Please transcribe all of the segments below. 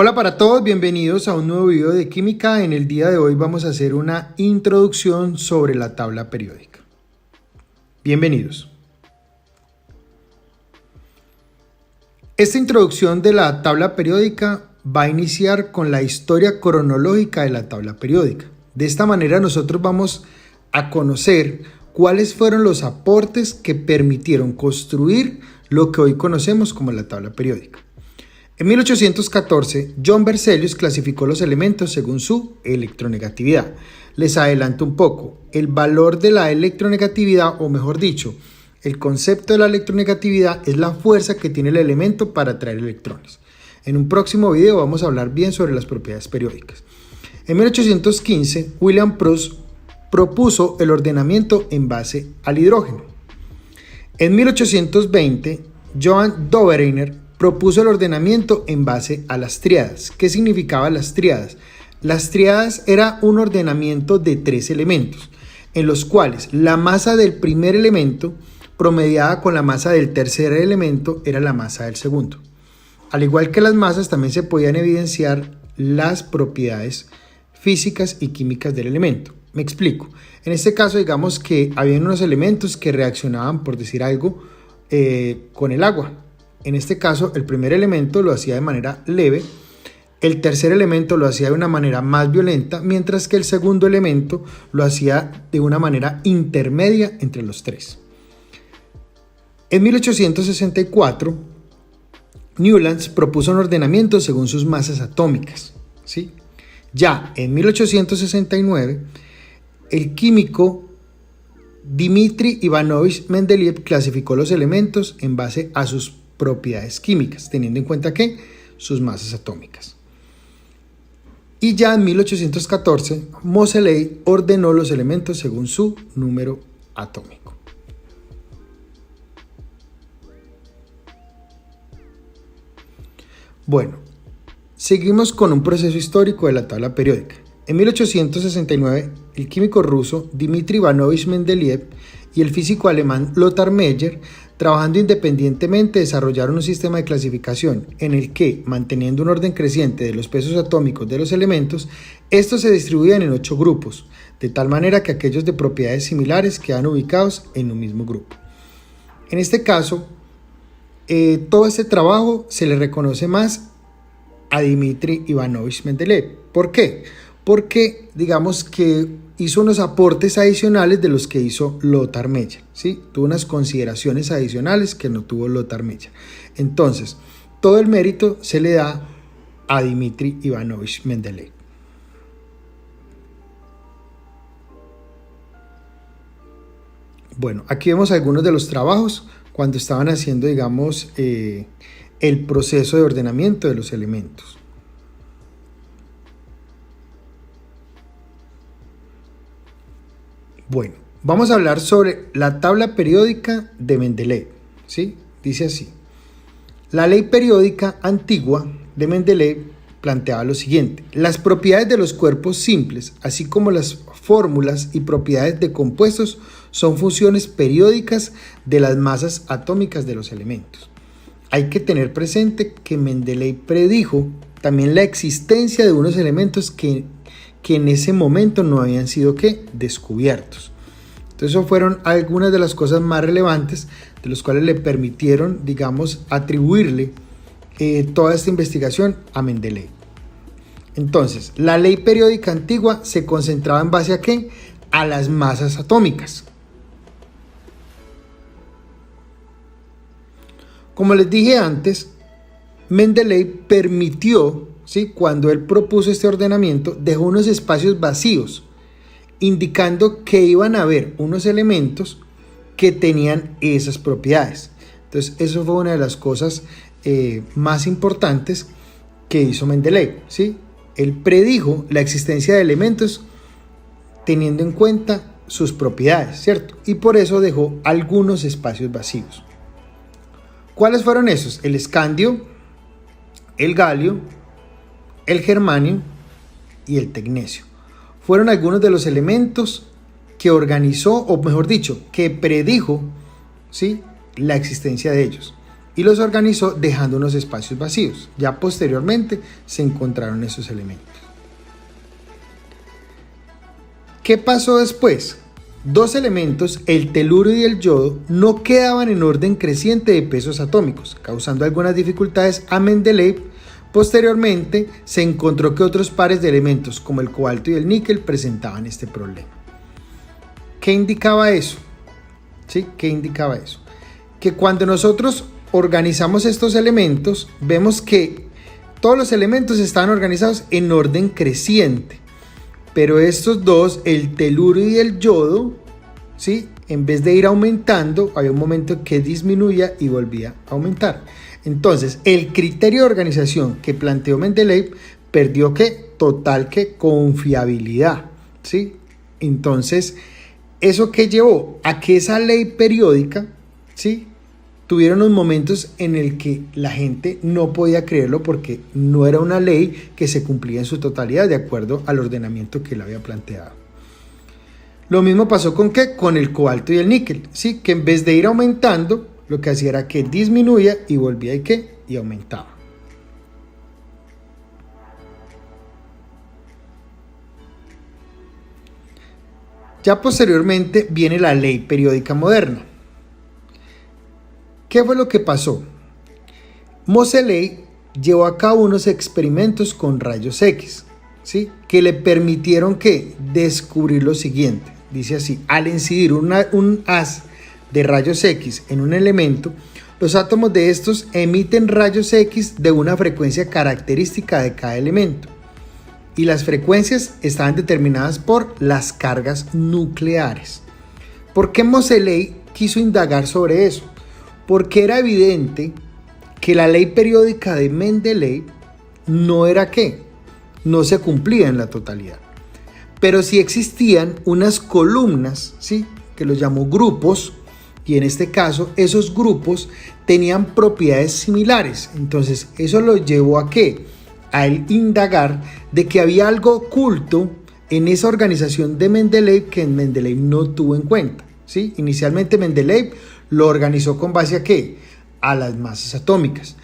Hola para todos, bienvenidos a un nuevo video de química. En el día de hoy vamos a hacer una introducción sobre la tabla periódica. Bienvenidos. Esta introducción de la tabla periódica va a iniciar con la historia cronológica de la tabla periódica. De esta manera nosotros vamos a conocer cuáles fueron los aportes que permitieron construir lo que hoy conocemos como la tabla periódica. En 1814, John Berzelius clasificó los elementos según su electronegatividad. Les adelanto un poco, el valor de la electronegatividad, o mejor dicho, el concepto de la electronegatividad es la fuerza que tiene el elemento para atraer electrones. En un próximo video vamos a hablar bien sobre las propiedades periódicas. En 1815, William Proust propuso el ordenamiento en base al hidrógeno. En 1820, Johann Dobereiner propuso el ordenamiento en base a las tríadas. ¿Qué significaban las tríadas? Las tríadas era un ordenamiento de 3 elementos, en los cuales la masa del primer elemento promediada con la masa del tercer elemento era la masa del segundo. Al igual que las masas, también se podían evidenciar las propiedades físicas y químicas del elemento. Me explico. En este caso, digamos que había unos elementos que reaccionaban, por decir algo, con el agua. En este caso, el primer elemento lo hacía de manera leve, el tercer elemento lo hacía de una manera más violenta, mientras que el segundo elemento lo hacía de una manera intermedia entre los tres. En 1864, Newlands propuso un ordenamiento según sus masas atómicas, ¿sí? Ya en 1869, el químico Dmitri Ivanovich Mendeleev clasificó los elementos en base a sus propiedades químicas, teniendo en cuenta que sus masas atómicas. Y ya en 1814, Moseley ordenó los elementos según su número atómico. Bueno, seguimos con un proceso histórico de la tabla periódica. En 1869, el químico ruso Dmitri Ivanovich Mendeleev y el físico alemán Lothar Meyer, trabajando independientemente, desarrollaron un sistema de clasificación en el que, manteniendo un orden creciente de los pesos atómicos de los elementos, estos se distribuían en 8 grupos, de tal manera que aquellos de propiedades similares quedan ubicados en un mismo grupo. En este caso, todo este trabajo se le reconoce más a Dmitri Ivanovich Mendeleev. ¿Por qué? Porque digamos que hizo unos aportes adicionales de los que hizo Lothar Meyer, ¿sí? Tuvo unas consideraciones adicionales que no tuvo Lothar Meyer. Entonces, todo el mérito se le da a Dmitri Ivanovich Mendeleev. Bueno, aquí vemos algunos de los trabajos cuando estaban haciendo, digamos, el proceso de ordenamiento de los elementos. Bueno, vamos a hablar sobre la tabla periódica de Mendeleev, ¿sí? Dice así: la ley periódica antigua de Mendeleev planteaba lo siguiente: las propiedades de los cuerpos simples, así como las fórmulas y propiedades de compuestos, son funciones periódicas de las masas atómicas de los elementos. Hay que tener presente que Mendeleev predijo también la existencia de unos elementos que en ese momento no habían sido descubiertos. Entonces, eso fueron algunas de las cosas más relevantes de los cuales le permitieron, digamos, atribuirle toda esta investigación a Mendeleev. Entonces, la ley periódica antigua se concentraba en base a ¿qué? A las masas atómicas. Como les dije antes, Mendeleev permitió, ¿sí? Cuando él propuso este ordenamiento, dejó unos espacios vacíos, indicando que iban a haber unos elementos que tenían esas propiedades. Entonces, eso fue una de las cosas más importantes que hizo Mendeleev, ¿sí? Él predijo la existencia de elementos teniendo en cuenta sus propiedades, ¿cierto? Y por eso dejó algunos espacios vacíos. ¿Cuáles fueron esos? El escandio, el galio, el germanio y el tecnecio. Fueron algunos de los elementos que organizó, o mejor dicho, que predijo, ¿sí? La existencia de ellos. y los organizó dejando unos espacios vacíos. Ya posteriormente se encontraron esos elementos. ¿Qué pasó después? Dos elementos, el telurio y el yodo, no quedaban en orden creciente de pesos atómicos, causando algunas dificultades a Mendeleev. Posteriormente, se encontró que otros pares de elementos, como el cobalto y el níquel, presentaban este problema. ¿Qué indicaba eso? ¿Sí? ¿Qué indicaba eso? Que cuando nosotros organizamos estos elementos, vemos que todos los elementos estaban organizados en orden creciente. Pero estos dos, el telurio y el yodo, ¿sí?, en vez de ir aumentando, había un momento que disminuía y volvía a aumentar. Entonces, el criterio de organización que planteó Mendeleev perdió total confiabilidad, ¿sí? Entonces, ¿eso qué llevó? A que esa ley periódica, ¿sí?, tuvieron unos momentos en el que la gente no podía creerlo porque no era una ley que se cumplía en su totalidad de acuerdo al ordenamiento que él había planteado. Lo mismo pasó con el cobalto y el níquel, ¿sí? Que en vez de ir aumentando, lo que hacía era que disminuía y volvía y aumentaba. Ya posteriormente viene la ley periódica moderna. ¿Qué fue lo que pasó? Moseley llevó a cabo unos experimentos con rayos X, ¿sí?, que le permitieron descubrir lo siguiente. Dice así: al incidir un haz de rayos X en un elemento, los átomos de estos emiten rayos X de una frecuencia característica de cada elemento. Y las frecuencias estaban determinadas por las cargas nucleares. ¿Por qué Moseley quiso indagar sobre eso? Porque era evidente que la ley periódica de Mendeleev no se cumplía en la totalidad. Pero sí existían unas columnas, ¿sí?, que los llamó grupos, y en este caso esos grupos tenían propiedades similares. Entonces eso lo llevó a él indagar de que había algo oculto en esa organización de Mendeleev que Mendeleev no tuvo en cuenta, ¿sí? Inicialmente Mendeleev lo organizó con base a las masas atómicas,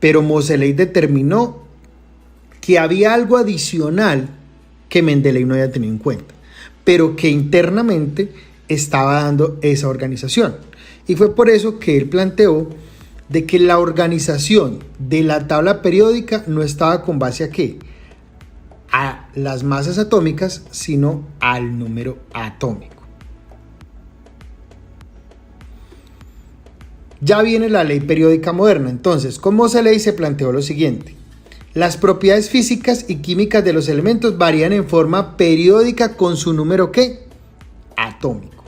pero Moseley determinó que había algo adicional que Mendeleev no había tenido en cuenta, pero que internamente estaba dando esa organización. Y fue por eso que él planteó de que la organización de la tabla periódica no estaba con base a las masas atómicas, sino al número atómico. Ya viene la ley periódica moderna. Entonces, con Moseley se planteó lo siguiente: las propiedades físicas y químicas de los elementos varían en forma periódica con su número atómico,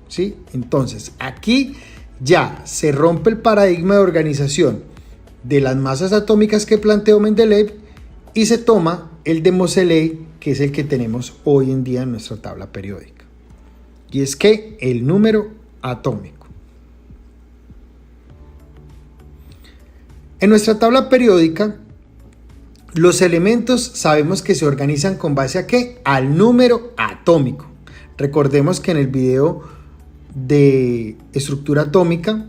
¿sí? Entonces, aquí ya se rompe el paradigma de organización de las masas atómicas que planteó Mendeleev y se toma el de Moseley, que es el que tenemos hoy en día en nuestra tabla periódica. Y es el número atómico. En nuestra tabla periódica, los elementos sabemos que se organizan con base al número atómico. Recordemos que en el video de estructura atómica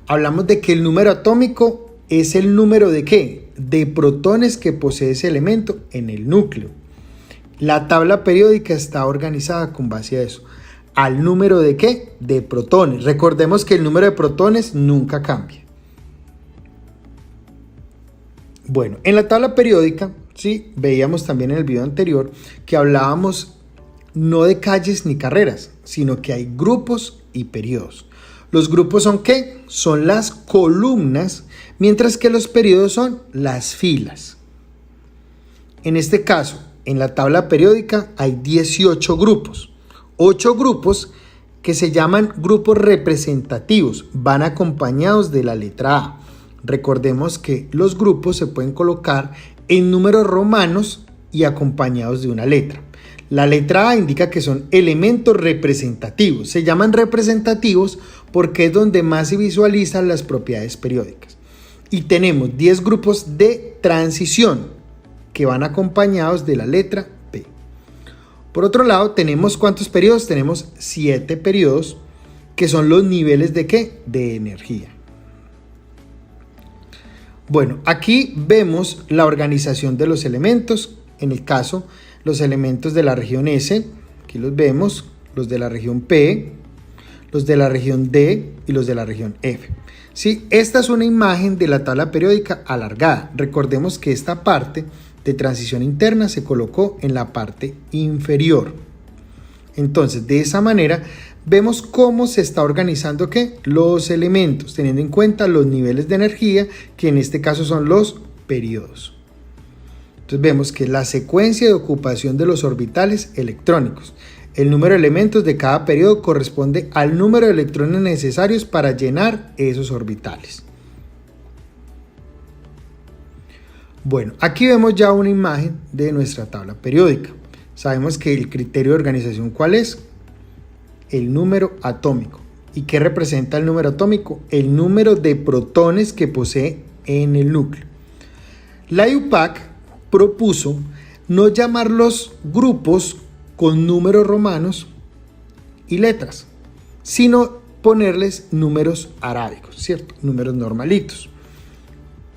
hablamos de que el número atómico es el número de protones que posee ese elemento en el núcleo. La tabla periódica está organizada con base a eso, al número de protones. Recordemos que el número de protones nunca cambia. Bueno, en la tabla periódica, ¿sí?, veíamos también en el video anterior que hablábamos no de calles ni carreras, sino que hay grupos y periodos. Los grupos son son las columnas, mientras que los periodos son las filas. En este caso, en la tabla periódica hay 18 grupos. 8 grupos que se llaman grupos representativos, van acompañados de la letra A. Recordemos que los grupos se pueden colocar en números romanos y acompañados de una letra. La letra A indica que son elementos representativos. Se llaman representativos porque es donde más se visualizan las propiedades periódicas. Y tenemos 10 grupos de transición que van acompañados de la letra P. Por otro lado, tenemos ¿cuántos periodos? Tenemos 7 periodos que son los niveles de energía. Bueno, aquí vemos la organización de los elementos. En el caso, los elementos de la región S, aquí los vemos, los de la región P, los de la región D y los de la región F. Sí, esta es una imagen de la tabla periódica alargada. Recordemos que esta parte de transición interna se colocó en la parte inferior. Entonces, de esa manera, vemos cómo se está organizando los elementos, teniendo en cuenta los niveles de energía, que en este caso son los periodos. Entonces vemos que la secuencia de ocupación de los orbitales electrónicos. El número de elementos de cada periodo corresponde al número de electrones necesarios para llenar esos orbitales. Bueno, aquí vemos ya una imagen de nuestra tabla periódica. Sabemos que el criterio de organización, ¿cuál es? El número atómico. ¿Y qué representa el número atómico? El número de protones que posee en el núcleo. La IUPAC propuso no llamar los grupos con números romanos y letras, sino ponerles números arábicos, ¿cierto? Números normalitos.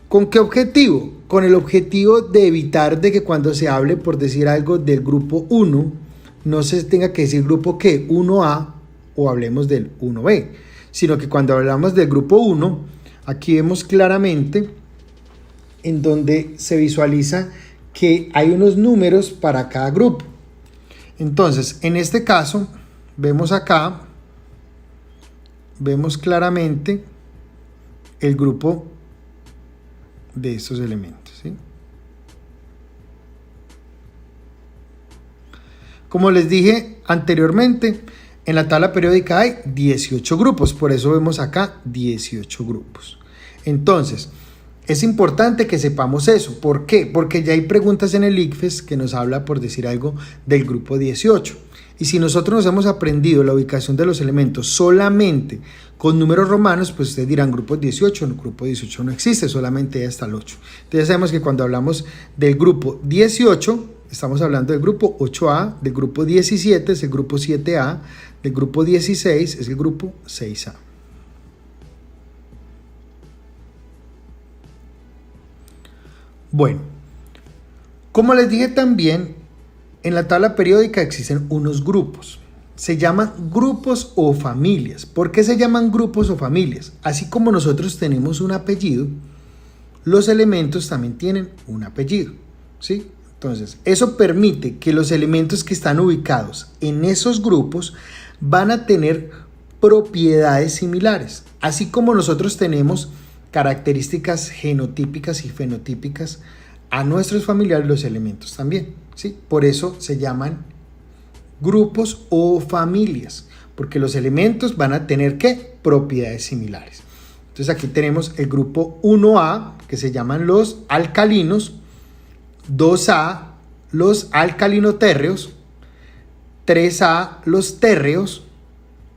¿Con qué objetivo? Con el objetivo de evitar de que cuando se hable, por decir algo, del grupo 1, no se tenga que decir grupo ¿qué? 1A o hablemos del 1B, sino que cuando hablamos del grupo 1, aquí vemos claramente en donde se visualiza que hay unos números para cada grupo. Entonces, en este caso, vemos acá, vemos claramente el grupo de estos elementos, ¿sí? Como les dije anteriormente, en la tabla periódica hay 18 grupos, por eso vemos acá 18 grupos. Entonces, es importante que sepamos eso. ¿Por qué? Porque ya hay preguntas en el ICFES que nos habla, por decir algo, del grupo 18. Y si nosotros nos hemos aprendido la ubicación de los elementos solamente con números romanos, pues ustedes dirán grupo 18, el grupo 18 no existe, solamente hasta el 8. Entonces ya sabemos que cuando hablamos del grupo 18, estamos hablando del grupo 8A, del grupo 17 es el grupo 7A, del grupo 16 es el grupo 6A. Bueno, como les dije también, en la tabla periódica existen unos grupos. Se llaman grupos o familias. ¿Por qué se llaman grupos o familias? Así como nosotros tenemos un apellido, los elementos también tienen un apellido, ¿sí? Entonces, eso permite que los elementos que están ubicados en esos grupos van a tener propiedades similares. Así como nosotros tenemos características genotípicas y fenotípicas a nuestros familiares, los elementos también, ¿sí? Por eso se llaman grupos o familias, porque los elementos van a tener ¿qué? Propiedades similares. Entonces aquí tenemos el grupo 1A, que se llaman los alcalinos, 2A, los alcalinotérreos, 3A, los térreos,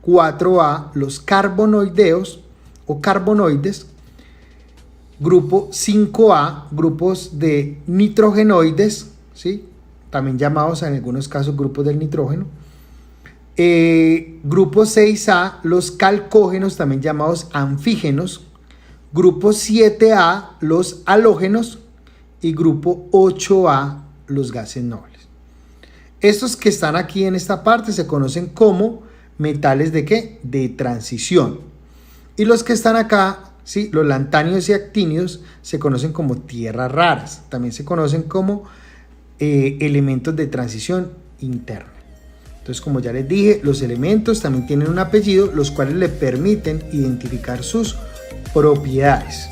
4A, los carbonoideos o carbonoides, grupo 5A, grupos de nitrogenoides, ¿sí? También llamados en algunos casos grupos del nitrógeno. Grupo 6A, los calcógenos, también llamados anfígenos. Grupo 7A, los halógenos. Y grupo 8A, los gases nobles. Estos que están aquí en esta parte se conocen como metales ¿de qué? De transición. Y los que están acá, ¿sí? Los lantánidos y actínidos, se conocen como tierras raras. También se conocen como elementos de transición interna. Entonces, como ya les dije, los elementos también tienen un apellido, los cuales le permiten identificar sus propiedades.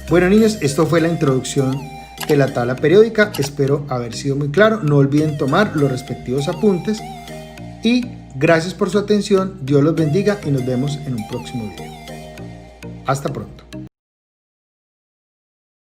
Bueno, niños, esto fue la introducción de la tabla periódica. Espero haber sido muy claro. No olviden tomar los respectivos apuntes. Y gracias por su atención. Dios los bendiga y nos vemos en un próximo video. Hasta pronto.